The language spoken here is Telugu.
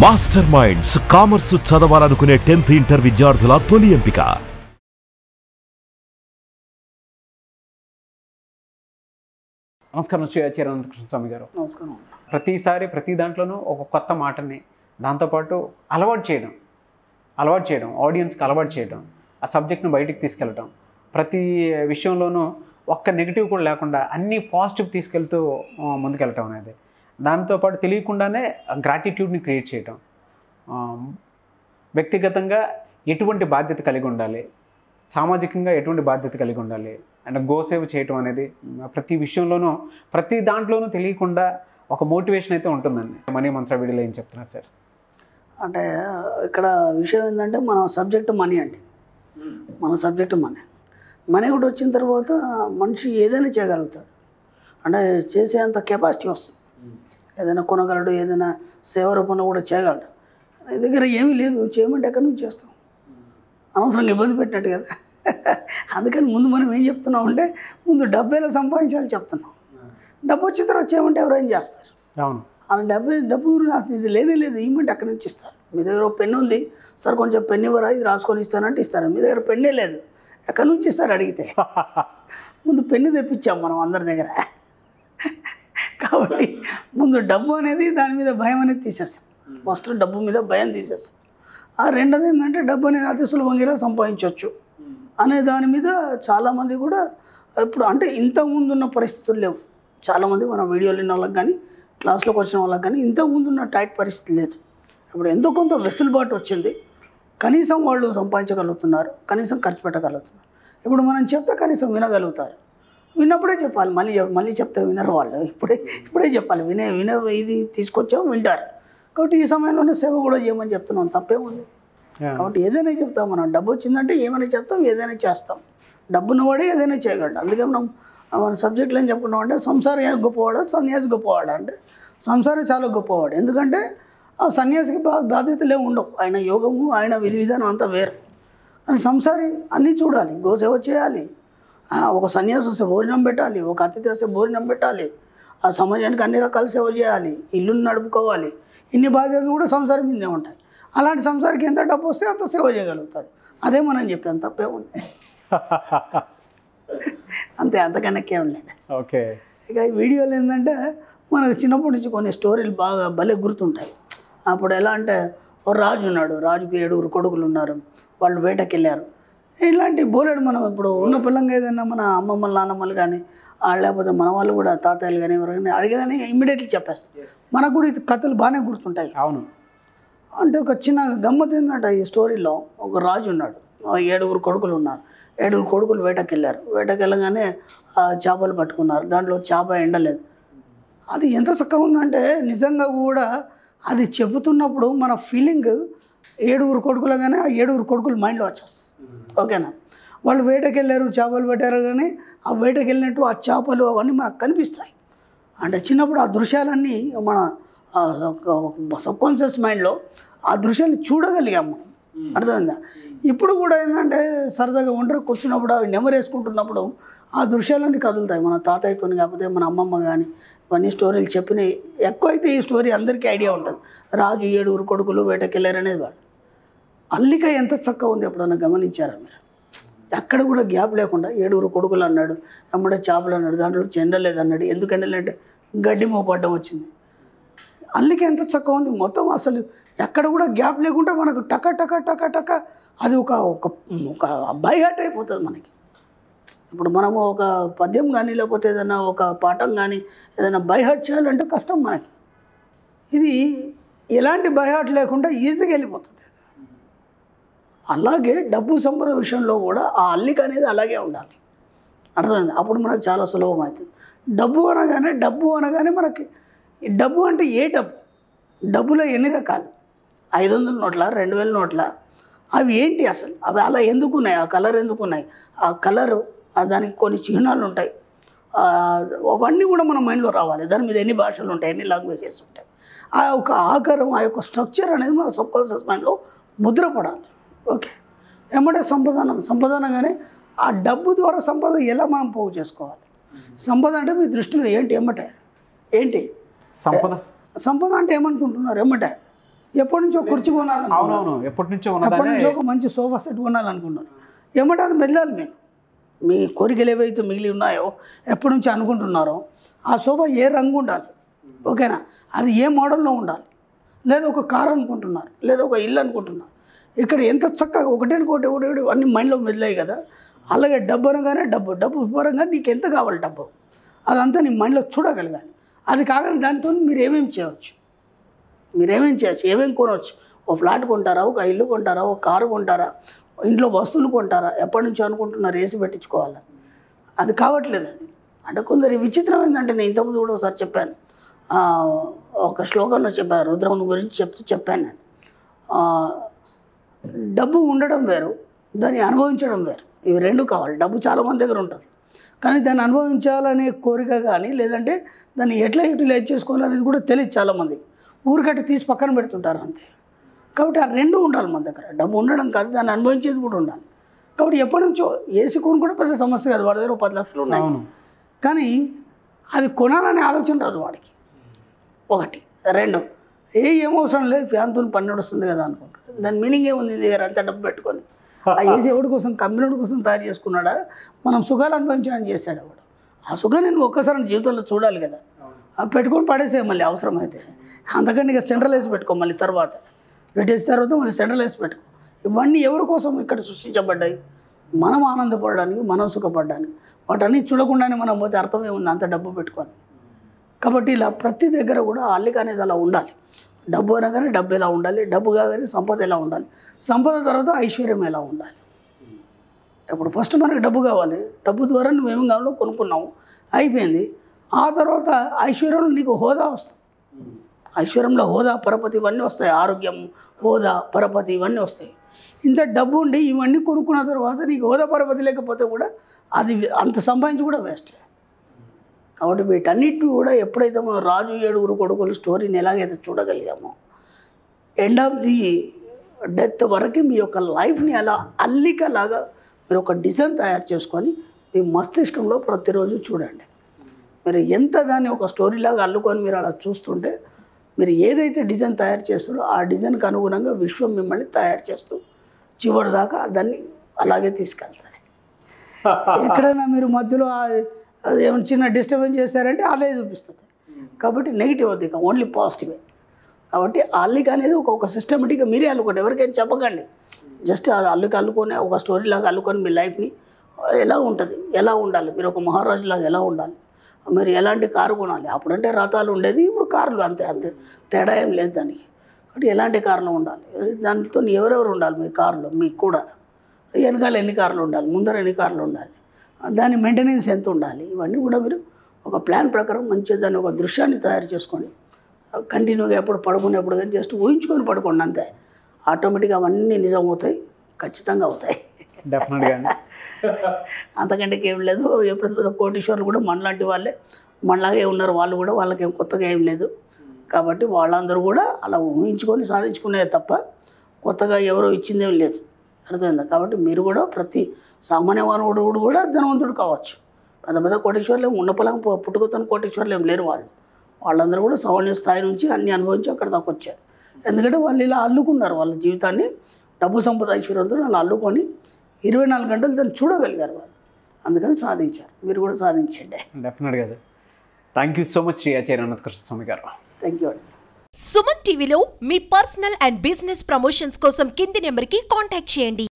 మాస్టర్ మైండ్స్ కామర్స్ చదవాలనుకునే 10th ఇంటర్ విద్యార్థుల తొలి ఎంపిక. నమస్కారం శ్రీ ఆచార్య అనంతకృష్ణ స్వామి గారు. నమస్కారం. ప్రతిసారి ప్రతి దాంట్లోనూ ఒక కొత్త మాటని దాంతోపాటు అలవాటు చేయడం ఆడియన్స్కి అలవాటు చేయడం, ఆ సబ్జెక్ట్ను బయటికి తీసుకెళ్ళడం, ప్రతి విషయంలోనూ ఒక్క నెగిటివ్ కూడా లేకుండా అన్నీ పాజిటివ్ తీసుకెళ్తూ ముందుకెళ్ళటం అనేది, దాంతోపాటు తెలియకుండానే గ్రాటిట్యూడ్ని క్రియేట్ చేయడం, వ్యక్తిగతంగా ఎటువంటి బాధ్యత కలిగి ఉండాలి, సామాజికంగా ఎటువంటి బాధ్యత కలిగి ఉండాలి అండ్ గోసేవ చేయటం అనేది ప్రతి విషయంలోనూ ప్రతి దాంట్లోనూ తెలియకుండా ఒక మోటివేషన్ అయితే ఉంటుందండి. మనీ మంత్ర వీడియోలో ఏం చెప్తున్నారు సార్? అంటే ఇక్కడ విషయం ఏంటంటే మన సబ్జెక్ట్ మనీ అండి. మన సబ్జెక్ట్ మనీ కూడా వచ్చిన తర్వాత మనిషి ఏదైనా చేయగలుగుతాడు, అంటే చేసేంత కెపాసిటీ వస్తుంది. ఏదైనా కొనగలడు, ఏదైనా సేవ రూపంలో కూడా చేయగలడు. నీ దగ్గర ఏమీ లేదు, చేయమంటే ఎక్కడి నుంచి చేస్తాం? అనవసరంగా ఇబ్బంది పెట్టినట్టు కదా. అందుకని ముందు మనం ఏం చెప్తున్నాం అంటే ముందు డబ్బు ఎలా సంపాదించాలి చెప్తున్నాం. డబ్బు వచ్చిన తర్వాత చేయమంటే ఎవరైనా చేస్తారు. అవును, ఆ డబ్బు ఇది లేనే లేదు, ఇవ్వమంటే అక్కడి నుంచి ఇస్తారు. మీ దగ్గర పెన్ను ఉంది సార్, కొంచెం పెన్ను ఇవ్వరా, ఇది రాసుకొని ఇస్తానంటే ఇస్తారు. మీ దగ్గర పెన్నే లేదు, ఎక్కడి నుంచి ఇస్తారు అడిగితే? ముందు పెన్ను తెప్పించాం మనం అందరి దగ్గర. కాబట్టి ముందు డబ్బు అనేది, దాని మీద భయం అనేది తీసేస్తాం. ఫస్ట్ డబ్బు మీద భయం తీసేస్తాం. ఆ రెండోది ఏంటంటే డబ్బు అనేది అతి సులభంగా సంపాదించవచ్చు అనే దాని మీద చాలామంది కూడా ఇప్పుడు అంటే ఇంతకుముందు ఉన్న పరిస్థితులు లేవు. చాలామంది మన వీడియోలు విన్న వాళ్ళకి కానీ క్లాస్లోకి వచ్చిన వాళ్ళకి కానీ ఇంతకుముందు ఉన్న టైట్ పరిస్థితి లేదు. ఇప్పుడు ఎంతో కొంత వెసులుబాటు వచ్చింది, కనీసం వాళ్ళు సంపాదించగలుగుతున్నారు, కనీసం ఖర్చు పెట్టగలుగుతున్నారు. ఇప్పుడు మనం చెప్తే కనీసం వినగలుగుతారు. విన్నప్పుడే చెప్పాలి, మళ్ళీ చెప్తే వినరు వాళ్ళు. ఇప్పుడే చెప్పాలి, వినే ఇది తీసుకొచ్చాము వింటారు. కాబట్టి ఈ సమయంలోనే సేవ కూడా చేయమని చెప్తున్నాం, తప్పేముంది? కాబట్టి ఏదైనా చెప్తాం మనం. డబ్బు వచ్చిందంటే ఏమైనా చెప్తాం, ఏదైనా చేస్తాం. డబ్బున్నవాడే ఏదైనా చేయగలడు. అందుకే మన సబ్జెక్టులు ఏం చెప్పుకున్నాం అంటే సంసారం గొప్పవాడా, సన్యాసి గొప్పవాడా అంటే సంసారం చాలా గొప్పవాడు. ఎందుకంటే ఆ సన్యాసికి బాధ్యతలే ఉండవు, ఆయన యోగము, ఆయన విధి విధానం అంతా వేరు. అని సంసారి అన్నీ చూడాలి, గోసేవ చేయాలి, ఒక సన్యాసి వస్తే భోజనం పెట్టాలి, ఒక అతిథి వస్తే భోజనం పెట్టాలి, ఆ సమాజానికి అన్ని రకాల సేవ చేయాలి, ఇల్లుని నడుపుకోవాలి. ఇన్ని బాధ్యతలు కూడా సంసారం మీదే ఉంటాయి. అలాంటి సంసారికి ఎంత డబ్బు వస్తే అంత సేవ చేయగలుగుతాడు. అదే మనం చెప్పాం, తప్పే ఉంది. అంతే, అంతకన్నాకేం లేదు. ఓకే. ఇక ఈ వీడియోలు ఏంటంటే మనకు చిన్నప్పటి నుంచి కొన్ని స్టోరీలు బాగా భలే గుర్తుంటాయి. అప్పుడు ఎలా అంటే ఓ రాజు ఉన్నాడు, రాజుకి 7 కొడుకులు ఉన్నారు, వాళ్ళు వేటకి వెళ్ళారు. ఇలాంటి బోలెడు మనం ఇప్పుడు ఉన్న పిల్లంగా ఏదైనా మన అమ్మమ్మలు నాన్నమ్మలు కానీ లేకపోతే మన వాళ్ళు కూడా తాతయ్యలు కానీ ఎవరైనా అడిగేదని ఇమ్మీడియట్లీ చెప్పేస్తాం. మనకు కూడా ఇది కథలు బాగానే గుర్తుంటాయి. అవును. అంటే ఒక చిన్న గమ్మత్ ఏంటంటే ఈ స్టోరీలో ఒక రాజు ఉన్నాడు, 7 కొడుకులు ఉన్నారు. 7 కొడుకులు వేటకి వెళ్ళారు. వేటకి వెళ్ళగానే చేపలు పట్టుకున్నారు, దాంట్లో చేప ఎండలేదు. అది ఎంత చక్కగా ఉందంటే నిజంగా కూడా అది చెబుతున్నప్పుడు మన ఫీలింగ్ 7 కొడుకులుగానే ఆ 7 కొడుకులు మైండ్లో వచ్చేస్తుంది. ఓకేనా? వాళ్ళు వేటకి వెళ్ళారు, చేపలు పెట్టారు, కానీ ఆ వేటకి వెళ్ళినట్టు ఆ చేపలు అవన్నీ మనకు కనిపిస్తాయి. అంటే చిన్నప్పుడు ఆ దృశ్యాలన్నీ మన సబ్కాన్షియస్ మైండ్లో ఆ దృశ్యాన్ని చూడగలిగాం మనం. అర్థమైందా? ఇప్పుడు కూడా ఏంటంటే సరదాగా ఒంటరి కూర్చున్నప్పుడు అవి నెమరు వేసుకుంటున్నప్పుడు ఆ దృశ్యాలన్నీ కదులుతాయి. మన తాతయ్యతో కాకపోతే మన అమ్మమ్మ కానీ ఇవన్నీ స్టోరీలు చెప్పినాయి. ఎక్కువైతే ఈ స్టోరీ అందరికీ ఐడియా ఉంటుంది. రాజు 7 కొడుకులు వేటకి వెళ్ళారనేది వాడు. అల్లిక ఎంత చక్కగా ఉంది, ఎప్పుడన్నా గమనించారా మీరు? ఎక్కడ కూడా గ్యాప్ లేకుండా 7 కొడుకులు అన్నాడు, ఎమ్మడే చేపలు అన్నాడు, దాంట్లో ఎండలేదు అన్నాడు. ఎందుకు ఎండలేంటే గడ్డి మోపడ్డం వచ్చింది. అల్లిక ఎంత చక్కగా ఉంది మొత్తం, అసలు ఎక్కడ కూడా గ్యాప్ లేకుండా మనకు టక టక టక టక అది ఒక బై హార్ట్ అయిపోతుంది మనకి. ఇప్పుడు మనము ఒక పద్యం కానీ లేకపోతే ఏదైనా ఒక పాఠం కానీ ఏదైనా బై హార్ట్ చేయాలంటే కష్టం మనకి. ఇది ఎలాంటి బై హార్ట్ లేకుండా ఈజీగా వెళ్ళిపోతుంది. అలాగే డబ్బు సంపద విషయంలో కూడా ఆ అల్లిక అనేది అలాగే ఉండాలి. అర్థమైంది? అప్పుడు మనకు చాలా సులభం అవుతుంది. డబ్బు అనగానే మనకి డబ్బు అంటే ఏ డబ్బు? డబ్బులో ఎన్ని రకాలు? 500 నోట్ల, 2000 నోట్ల, అవి ఏంటి అసలు? అవి అలా ఎందుకున్నాయి? ఆ కలర్ ఎందుకున్నాయి? ఆ కలరు దానికి కొన్ని చిహ్నాలు ఉంటాయి. అవన్నీ కూడా మన మైండ్లో రావాలి. దాని మీద ఎన్ని భాషలు ఉంటాయి, ఎన్ని లాంగ్వేజెస్ ఉంటాయి, ఆ యొక్క ఆకారం, ఆ యొక్క స్ట్రక్చర్ అనేది మన సబ్కాన్షియస్ మైండ్లో ముద్రపడాలి. ఓకే. ఏమంటే సంపదనగానే ఆ డబ్బు ద్వారా సంపద ఎలా మనం పోగు చేసుకోవాలి? సంపద అంటే మీ దృష్టిలో ఏంటి? ఏంటి సంపద అంటే ఏమనుకుంటున్నారు? ఎప్పటి నుంచో కుర్చీ కొనాలనుకున్నారు, అవునవును, ఎప్పటి నుంచో ఎప్పటి నుంచో ఒక మంచి సోఫా సెట్ కొనాలనుకున్నారు. ఏమంటే అది మెదలాలి మీకు. మీ కోరికలు ఏవైతే మిగిలి ఉన్నాయో ఎప్పటి నుంచి అనుకుంటున్నారో ఆ సోఫా ఏ రంగు ఉండాలి, ఓకేనా, అది ఏ మోడల్లో ఉండాలి, లేదా ఒక కార్ అనుకుంటున్నారు, లేదా ఒక ఇల్లు అనుకుంటున్నారు. ఇక్కడ ఎంత చక్కగా ఒకటి అన్ని మైండ్లో మెదిలాయి కదా. అలాగే డబ్బు అనగానే డబ్బు పరంగా నీకు ఎంత కావాలి డబ్బు, అదంతా నీ మైండ్లో చూడగలగాలి. అది కాగానే దాంతో మీరు ఏమేమి చేయవచ్చు, ఏమేమి కొనవచ్చు. ఓ ఫ్లాట్ కొంటారా, ఒక ఇల్లు కొంటారా, ఒక కారు కొంటారా, ఇంట్లో వస్తువులు కొంటారా, ఎప్పటి నుంచో అనుకుంటున్నారు ఏసీ పెట్టించుకోవాలని. అది కావట్లేదు. అది అంటే కొందరు విచిత్రం ఏంటంటే, నేను ఇంతకుముందు కూడా ఒకసారి చెప్పాను, ఒక శ్లోకంలో చెప్పాను, రుద్రముని గురించి చెప్పాను నేను. డబ్బు ఉండడం వేరు, దాన్ని అనుభవించడం వేరు, ఇవి రెండు కావాలి. డబ్బు చాలామంది దగ్గర ఉంటుంది, కానీ దాన్ని అనుభవించాలనే కోరిక కానీ, లేదంటే దాన్ని ఎట్లా యూటిలైజ్ చేసుకోవాలనేది కూడా తెలియదు చాలామంది. ఊరికట్టి తీసి పక్కన పెడుతుంటారు అంతే. కాబట్టి ఆ రెండు ఉండాలి మన దగ్గర. డబ్బు ఉండడం కాదు, దాన్ని అనుభవించేది కూడా ఉండాలి. కాబట్టి ఎప్పటి నుంచో ఏసీ కొను కూడా పెద్ద సమస్య కాదు, వాడి దగ్గర 10 లక్షలు ఉన్నాయి, కానీ అది కొనాలనే ఆలోచన రాదు వాడికి. ఒకటి. రెండు, ఏమవసరం లేదు, ఫ్యాన్తో పని నడుస్తుంది కదా అనుకుంటాడు. దాని మీనింగ్ ఏముంది దగ్గర అంత డబ్బు పెట్టుకొని? ఆ ఏసీ ఎవడి కోసం, కంపెనీ కోసం తయారు చేసుకున్నాడా, మనం సుఖాలు అనుభవించడానికి చేశాడు వాడు. ఆ సుఖాన్ని నేను ఒక్కసారి జీవితంలో చూడాలి కదా. పెట్టుకొని పడేసే మళ్ళీ అవసరమైతే. అందుకని ఇక సెంట్రల్ వేసి పెట్టుకో, మళ్ళీ తర్వాత పెట్టేసిన తర్వాత మళ్ళీ సెంట్రల్ వేసి పెట్టుకో. ఇవన్నీ ఎవరి కోసం ఇక్కడ సృష్టించబడ్డాయి? మనం ఆనందపడడానికి, మనం సుఖపడడానికి. వాటన్నీ చూడకుండానే మనం పోతే అర్థం ఏముంది అంత డబ్బు పెట్టుకొని? కాబట్టి ఇలా ప్రతి దగ్గర కూడా అల్లిక అనేది అలా ఉండాలి. డబ్బు అనగానే డబ్బు ఎలా ఉండాలి, డబ్బు కాగానే సంపద ఎలా ఉండాలి, సంపద తర్వాత ఐశ్వర్యం ఎలా ఉండాలి. ఇప్పుడు ఫస్ట్ మనకు డబ్బు కావాలి, డబ్బు ద్వారా నువ్వేమేం కావాలో కొనుక్కున్నావు, అయిపోయింది. ఆ తర్వాత ఐశ్వర్యంలో నీకు హోదా వస్తుంది. ఐశ్వర్యంలో హోదా, పరపతి ఇవన్నీ వస్తాయి. ఆరోగ్యం, హోదా, పరపతి ఇవన్నీ వస్తాయి. ఇంత డబ్బు ఉండి ఇవన్నీ కొనుక్కున్న తర్వాత నీకు హోదా, పరపతి లేకపోతే కూడా అది అంత సంపాదించి కూడా వేస్టే. కాబట్టి వీటన్నిటిని కూడా ఎప్పుడైతే మనం రాజు 7 కొడుకులు స్టోరీని ఎలాగైతే చూడగలిగామో, ఎండ్ ఆఫ్ ది డెత్ వరకు మీ యొక్క లైఫ్ని అలా అల్లికలాగా మీరు ఒక డిజైన్ తయారు చేసుకొని మీ మస్తిష్కంలో ప్రతిరోజు చూడండి. మీరు ఎంత దాన్ని ఒక స్టోరీలాగా అల్లుకొని మీరు అలా చూస్తుంటే, మీరు ఏదైతే డిజైన్ తయారు చేస్తారో ఆ డిజైన్కి అనుగుణంగా విశ్వం మిమ్మల్ని తయారు చేస్తూ చివరి దాకా దాన్ని అలాగే తీసుకెళ్తుంది. ఎక్కడైనా మీరు మధ్యలో ఏమైనా చిన్న డిస్టర్బెన్స్ చేశారంటే అదే చూపిస్తుంది. కాబట్టి నెగిటివ్ వద్దు, ఇక ఓన్లీ పాజిటివే. కాబట్టి అల్లిక అనేది ఒక సిస్టమేటిక్గా మీరే అల్లుకోండి, ఎవరికైనా చెప్పకండి. జస్ట్ అది అల్లుకొని ఒక స్టోరీలాగా అల్లుకొని మీ లైఫ్ని ఎలా ఉంటుంది, ఎలా ఉండాలి, మీరు ఒక మహారాజులాగా ఎలా ఉండాలి, మీరు ఎలాంటి కారు కొనాలి. అప్పుడంటే రథాలు ఉండేది, ఇప్పుడు కార్లు, అంతే తేడా ఏం లేదు దానికి. కాబట్టి ఎలాంటి కార్లు ఉండాలి, దానితో ఎవరెవరు ఉండాలి మీ కారులో, మీకు కూడా వెనకాల ఎన్ని కార్లు ఉండాలి, ముందర ఎన్ని కార్లు ఉండాలి, దాని మెయింటెనెన్స్ ఎంత ఉండాలి, ఇవన్నీ కూడా మీరు ఒక ప్లాన్ ప్రకారం మంచిగా దాన్ని ఒక దృశ్యాన్ని తయారు చేసుకోండి. కంటిన్యూగా ఎప్పుడు పడుకునేప్పుడు కానీ జస్ట్ ఊహించుకొని పడుకోండి అంతే. ఆటోమేటిక్గా అవన్నీ నిజం అవుతాయి, ఖచ్చితంగా అవుతాయి. డెఫినెట్గా. అంతకంటే ఏం లేదు. ఎప్పుడు కోటీశ్వర్లు కూడా మనలాంటి వాళ్ళే, మనలాగే ఉన్నారు వాళ్ళు కూడా, వాళ్ళకేం కొత్తగా ఏం లేదు. కాబట్టి వాళ్ళందరూ కూడా అలా ఊహించుకొని సాధించుకునేది తప్ప కొత్తగా ఎవరో ఇచ్చిందేం లేదు. అర్థమైందా? కాబట్టి మీరు కూడా ప్రతి సామాన్య మానవుడు కూడా ధనవంతుడు కావచ్చు. పెద్ద కోటీశ్వర్లు ఉన్న పొలం పుట్టుకతోని కోటీశ్వర్లు ఏం లేరు వాళ్ళు. వాళ్ళందరూ కూడా సామాన్య స్థాయి నుంచి అన్ని అనుభవించి అక్కడ దాకా వచ్చారు. ఎందుకంటే వాళ్ళు ఇలా అల్లుకున్నారు వాళ్ళ జీవితాన్ని, డబ్బు సంపద ఐశ్వర్యంతో వాళ్ళు అల్లుకొని 24 గంటలు దాన్ని చూడగలిగారు వాళ్ళు. అందుకని సాధించారు. మీరు కూడా సాధించండి. డెఫినెట్గా. Thank you so much Shri Acharya Anantakrishna Swami గారు. థ్యాంక్ యూ అండి. సుమన్ టీవీలో మీ పర్సనల్ అండ్ బిజినెస్ ప్రమోషన్స్ కోసం కింది నెంబర్కి కాంటాక్ట్ చేయండి.